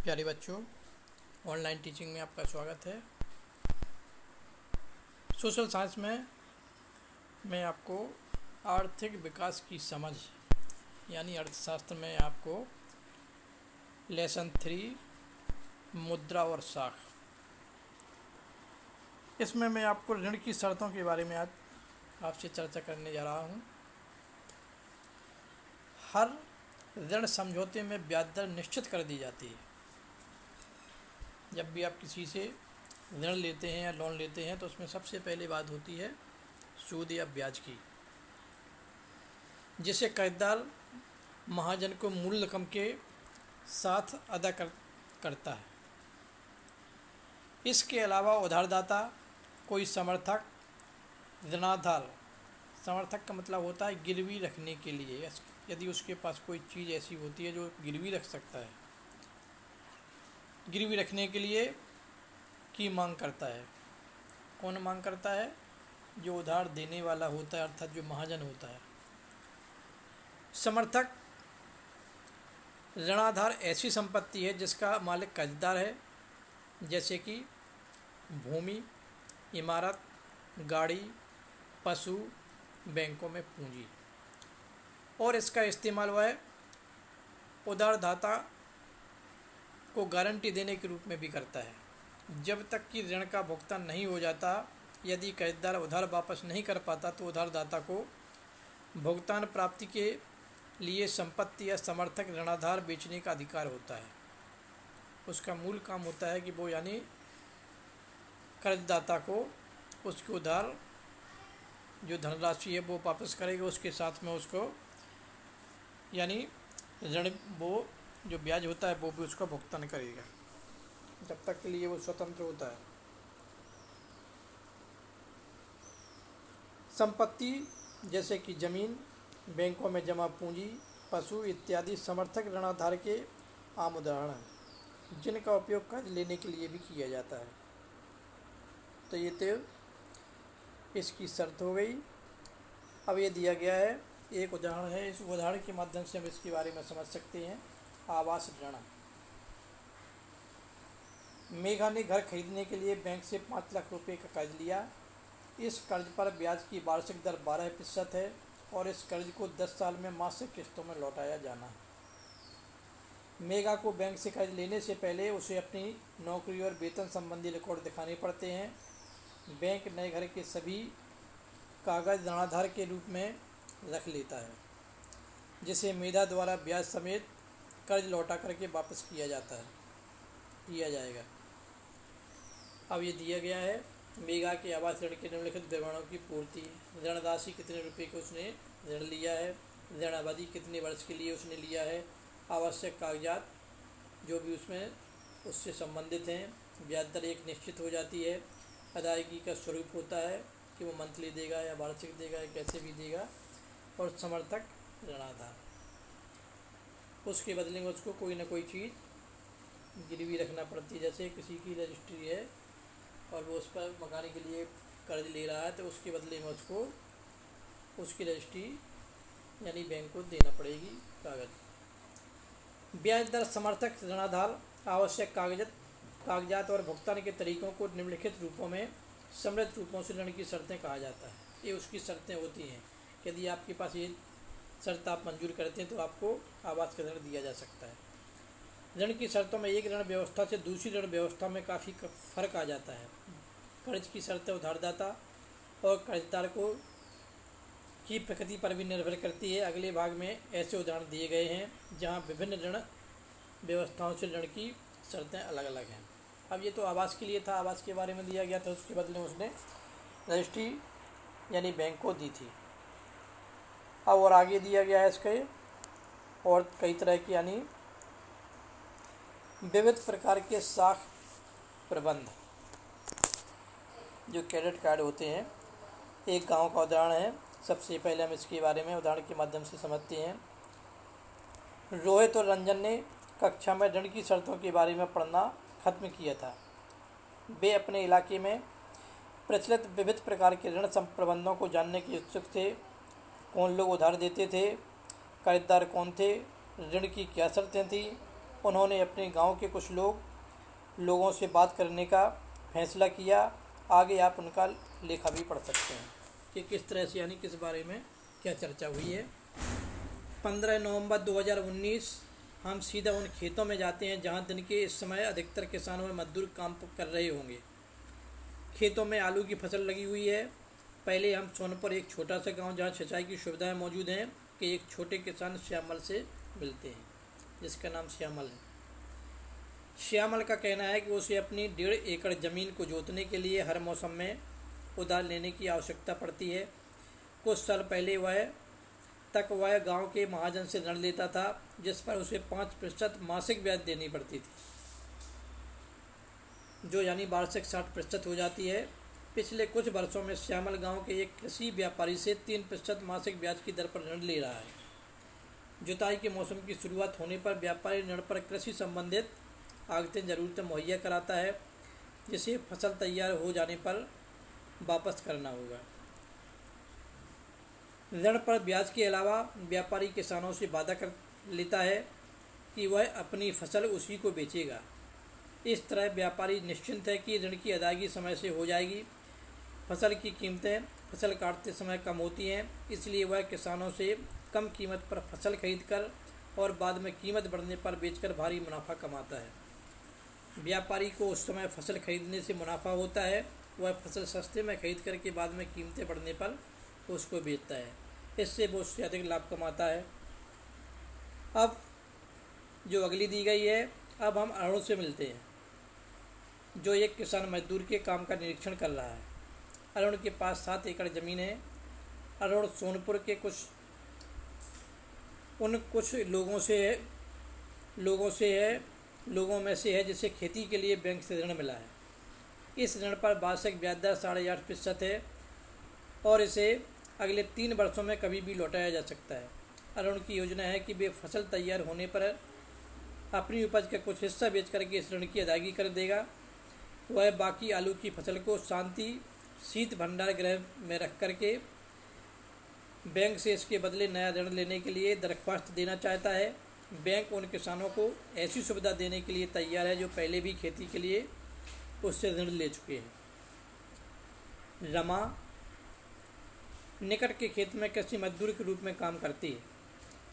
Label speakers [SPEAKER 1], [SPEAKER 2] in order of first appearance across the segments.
[SPEAKER 1] प्यारे बच्चों, online teaching में आपका स्वागत है। सोशल साइंस में मैं आपको आर्थिक विकास की समझ यानी अर्थशास्त्र में आपको लेसन 3 मुद्रा और साख, इसमें मैं आपको ऋण की शर्तों के बारे में आज आपसे चर्चा करने जा रहा हूँ। हर ऋण समझौते में ब्याज दर निश्चित कर दी जाती है। जब भी आप किसी से ऋण लेते हैं या लोन लेते हैं तो उसमें सबसे पहले बात होती है सूद या ब्याज की, जिसे कर्जदार महाजन को मूल रकम के साथ अदा करता है। इसके अलावा उधारदाता कोई समर्थक ऋणाधार, समर्थक का मतलब होता है गिरवी रखने के लिए, यदि उसके पास कोई चीज़ ऐसी होती है जो गिरवी रख सकता है, गिरवी रखने के लिए की मांग करता है। कौन मांग करता है? जो उधार देने वाला होता है, अर्थात जो महाजन होता है। समर्थक ऋणाधार ऐसी संपत्ति है जिसका मालिक कर्जदार है, जैसे कि भूमि, इमारत, गाड़ी, पशु, बैंकों में पूंजी, और इसका इस्तेमाल वह उधारदाता को गारंटी देने के रूप में भी करता है। जब तक कि ऋण का भुगतान नहीं हो जाता, यदि कर्जदार उधार वापस नहीं कर पाता तो उधारदाता को भुगतान प्राप्ति के लिए संपत्ति या समर्थक ऋणाधार बेचने का अधिकार होता है। उसका मूल काम होता है कि वो यानी कर्जदाता को उसके उधार जो धनराशि है वो वापस करेगा, उसके साथ में उसको यानी ऋण वो जो ब्याज होता है वो भी उसका भुगतान करेगा, जब तक के लिए वो स्वतंत्र होता है। संपत्ति जैसे कि जमीन, बैंकों में जमा पूंजी, पशु इत्यादि समर्थक ऋणाधार के आम उदाहरण हैं, जिनका उपयोग कर्ज लेने के लिए भी किया जाता है। तो ये तो इसकी शर्त हो गई। अब ये दिया गया है, एक उदाहरण है, इस उदाहरण के माध्यम से हम इसके बारे में समझ सकते हैं। आवास ऋण। मेघा ने घर खरीदने के लिए बैंक से 5 लाख रुपए का कर्ज लिया। इस कर्ज पर ब्याज की वार्षिक दर 12% है और इस कर्ज को 10 साल में मासिक किस्तों में लौटाया जाना है। मेघा को बैंक से कर्ज लेने से पहले उसे अपनी नौकरी और वेतन संबंधी रिकॉर्ड दिखाने पड़ते हैं। बैंक नए घर के सभी कागज ऋणाधार के रूप में रख लेता है, जिसे मेघा द्वारा ब्याज समेत कर्ज लौटा करके वापस किया जाएगा। अब ये दिया गया है, मेघा के आवास ऋण के निम्नलिखित विवरणों की पूर्ति। ऋण राशि कितने रुपए को उसने ऋण लिया है, ऋण अवधि कितने वर्ष के लिए उसने लिया है, आवश्यक कागजात जो भी उसमें उससे संबंधित हैं, ब्याज दर एक निश्चित हो जाती है, अदायगी का स्वरूप होता है कि वो मंथली देगा या वार्षिक देगा या कैसे भी देगा, और समर्थक ऋणाधार, उसके बदले में उसको कोई ना कोई चीज़ गिरवी रखना पड़ती है। जैसे किसी की रजिस्ट्री है और वो उस पर मकान के लिए कर्ज ले रहा है, तो उसके बदले में उसको उसकी रजिस्ट्री यानी बैंक को देना पड़ेगी कागज। ब्याज दर, समर्थक ऋणाधार, आवश्यक कागजात और भुगतान के तरीकों को निम्नलिखित रूपों में सम्मिलित रूपों से ऋण की शर्तें कहा जाता है। ये उसकी शर्तें होती हैं। यदि आपके पास ये शर्त आप मंजूर करते हैं तो आपको आवास का ऋण दिया जा सकता है। ऋण की शर्तों में एक ऋण व्यवस्था से दूसरी ऋण व्यवस्था में काफ़ी फर्क आ जाता है। कर्ज की शर्तें उधारदाता और कर्जदार को की प्रकृति पर भी निर्भर करती है। अगले भाग में ऐसे उदाहरण दिए गए हैं जहां विभिन्न ऋण व्यवस्थाओं से ऋण की शर्तें अलग अलग हैं। अब ये तो आवास के लिए था, आवास के बारे में दिया गया था, उसके बदले में उसने रजिस्ट्री यानी बैंक को दी थी। अब और आगे दिया गया है इसके और कई तरह की यानी विविध प्रकार के साख प्रबंध जो क्रेडिट कार्ड होते हैं। एक गांव का उदाहरण है। सबसे पहले हम इसके बारे में उदाहरण के माध्यम से समझते हैं। रोहित और रंजन ने कक्षा में ऋण की शर्तों के बारे में पढ़ना खत्म किया था। वे अपने इलाके में प्रचलित विविध प्रकार के ऋण प्रबंधों को जानने के इच्छुक थे। कौन लोग उधार देते थे, कर्जदार कौन थे, ऋण की क्या शर्तें थी, उन्होंने अपने गांव के कुछ लोगों से बात करने का फैसला किया। आगे आप उनका लेखा भी पढ़ सकते हैं कि किस तरह से यानी किस बारे में क्या चर्चा हुई है। 15 नवंबर 2019 हम सीधा उन खेतों में जाते हैं जहां दिन के इस समय अधिकतर किसानों में मजदूर काम कर रहे होंगे। खेतों में आलू की फसल लगी हुई है। पहले हम सोनपुर, एक छोटा सा गांव जहां सिंचाई की सुविधाएं मौजूद हैं, कि एक छोटे किसान श्यामल से मिलते हैं, जिसका नाम श्यामल है। श्यामल का कहना है कि उसे अपनी 1.5 एकड़ ज़मीन को जोतने के लिए हर मौसम में उधार लेने की आवश्यकता पड़ती है। कुछ साल पहले वह गांव के महाजन से ऋण लेता था, जिस पर उसे 5% मासिक ब्याज देनी पड़ती थी, जो यानी वार्षिक 60% हो जाती है। पिछले कुछ वर्षों में श्यामल गांव के एक कृषि व्यापारी से 3% मासिक ब्याज की दर पर ऋण ले रहा है। जुताई के मौसम की शुरुआत होने पर व्यापारी ऋण पर कृषि संबंधित आगतें ज़रूरतें मुहैया कराता है, जिसे फसल तैयार हो जाने पर वापस करना होगा। ऋण पर ब्याज के अलावा व्यापारी किसानों से वादा कर लेता है कि वह अपनी फसल उसी को बेचेगा। इस तरह व्यापारी निश्चिंत है कि ऋण की अदायगी समय से हो जाएगी। फसल की कीमतें फसल काटते समय कम होती हैं, इसलिए वह किसानों से कम कीमत पर फसल खरीदकर और बाद में कीमत बढ़ने पर बेचकर भारी मुनाफा कमाता है। व्यापारी को उस समय फसल खरीदने से मुनाफा होता है। वह फसल सस्ते में खरीद कर के बाद में कीमतें बढ़ने पर उसको बेचता है, इससे वो उससे अधिक लाभ कमाता है। अब जो अगली दी गई है, अब हम अरुण से मिलते हैं, जो एक किसान मजदूर के काम का निरीक्षण कर रहा है। अरुण के पास 7 एकड़ ज़मीन है। अरुण सोनपुर के कुछ लोगों में से है जिसे खेती के लिए बैंक से ऋण मिला है। इस ऋण पर वार्षिक ब्याज दर 8.5% है और इसे अगले 3 वर्षों में कभी भी लौटाया जा सकता है। अरुण की योजना है कि वे फसल तैयार होने पर अपनी उपज का कुछ हिस्सा बेच करके इस ऋण की अदायगी कर देगा। वह बाकी आलू की फसल को शांति शीत भंडार गृह में रख करके बैंक से इसके बदले नया ऋण लेने के लिए दरख्वास्त देना चाहता है। बैंक उन किसानों को ऐसी सुविधा देने के लिए तैयार है जो पहले भी खेती के लिए उससे ऋण ले चुके हैं। रमा निकट के खेत में कृषि मजदूर के रूप में काम करती है।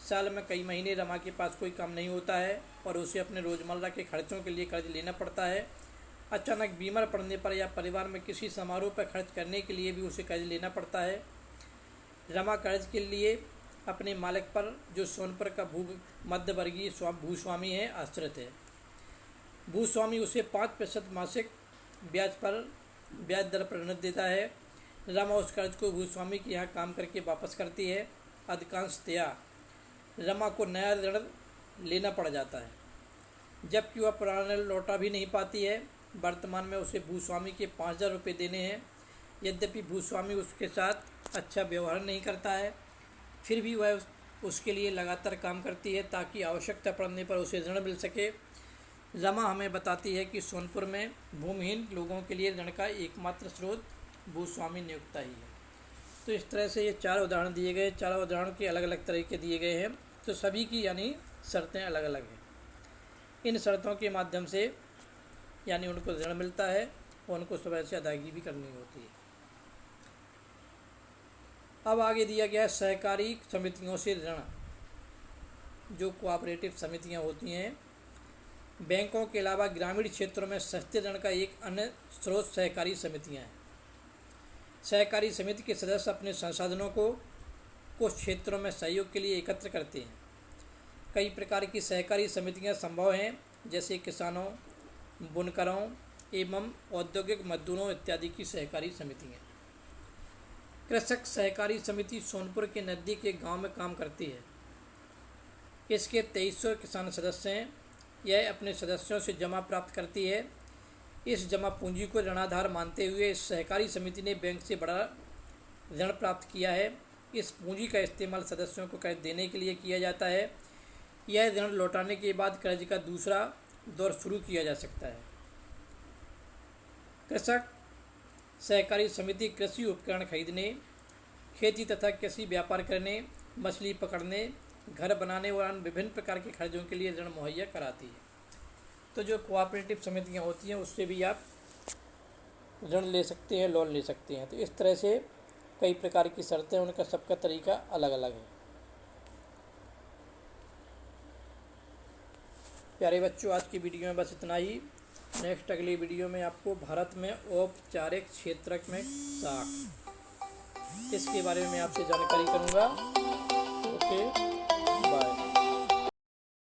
[SPEAKER 1] साल में कई महीने रमा के पास कोई काम नहीं होता है और उसे अपने रोज़मर्रा के खर्चों के लिए कर्ज लेना पड़ता है। अचानक बीमार पड़ने पर या परिवार में किसी समारोह पर खर्च करने के लिए भी उसे कर्ज लेना पड़ता है। रमा कर्ज के लिए अपने मालिक पर, जो सोनपुर का मध्यवर्गीय भूस्वामी है, आश्रित है। भूस्वामी उसे 5% मासिक ब्याज दर पर ऋण देता है। रमा उस कर्ज को भूस्वामी के यहाँ काम करके वापस करती है। अधिकांशतया रमा को नया ऋण लेना पड़ जाता है, जबकि वह पुराना लौटा भी नहीं पाती है। वर्तमान में उसे भूस्वामी के 5,000 रुपये देने हैं। यद्यपि भूस्वामी उसके साथ अच्छा व्यवहार नहीं करता है, फिर भी वह उसके लिए लगातार काम करती है ताकि आवश्यकता पड़ने पर उसे ऋण मिल सके। रमा हमें बताती है कि सोनपुर में भूमिहीन लोगों के लिए ऋण का एकमात्र स्रोत भूस्वामी नियुक्ता ही है। तो इस तरह से ये 4 उदाहरण दिए गए। 4 उदाहरण के अलग अलग तरीके दिए गए हैं, तो सभी की यानी शर्तें अलग अलग हैं। इन शर्तों के माध्यम से यानी उनको ऋण मिलता है और उनको समय से अदायगी भी करनी होती है। अब आगे दिया गया है सहकारी समितियों से ऋण। जो कोऑपरेटिव समितियां होती हैं, बैंकों के अलावा ग्रामीण क्षेत्रों में सस्ते ऋण का एक अन्य स्रोत सहकारी समितियां हैं। सहकारी समिति के सदस्य अपने संसाधनों को कुछ क्षेत्रों में सहयोग के लिए एकत्र करते हैं। कई प्रकार की सहकारी समितियां संभव हैं, जैसे किसानों, बुनकरों एवं औद्योगिक मजदूरों इत्यादि की सहकारी समितियां। कृषक सहकारी समिति सोनपुर के नज़दीक एक गांव में काम करती है। इसके 2300 किसान सदस्य हैं। यह अपने सदस्यों से जमा प्राप्त करती है। इस जमा पूंजी को ऋणाधार मानते हुए इस सहकारी समिति ने बैंक से बड़ा ऋण प्राप्त किया है। इस पूंजी का इस्तेमाल सदस्यों को कर्ज देने के लिए किया जाता है। यह ऋण लौटाने के बाद कर्ज का दूसरा दौर शुरू किया जा सकता है। कृषक सहकारी समिति कृषि उपकरण खरीदने, खेती तथा कृषि व्यापार करने, मछली पकड़ने, घर बनाने और अन्य विभिन्न प्रकार के खर्चों के लिए ऋण मुहैया कराती है। तो जो कोऑपरेटिव समितियाँ होती हैं उससे भी आप ऋण ले सकते हैं, लोन ले सकते हैं। तो इस तरह से कई प्रकार की शर्तें, उनका सबका तरीका अलग अलग है। प्यारे बच्चों, आज की वीडियो में बस इतना ही। नेक्स्ट अगली वीडियो में आपको भारत में औपचारिक क्षेत्र में साख, इसके बारे में आपसे जानकारी करूँगा। ओके।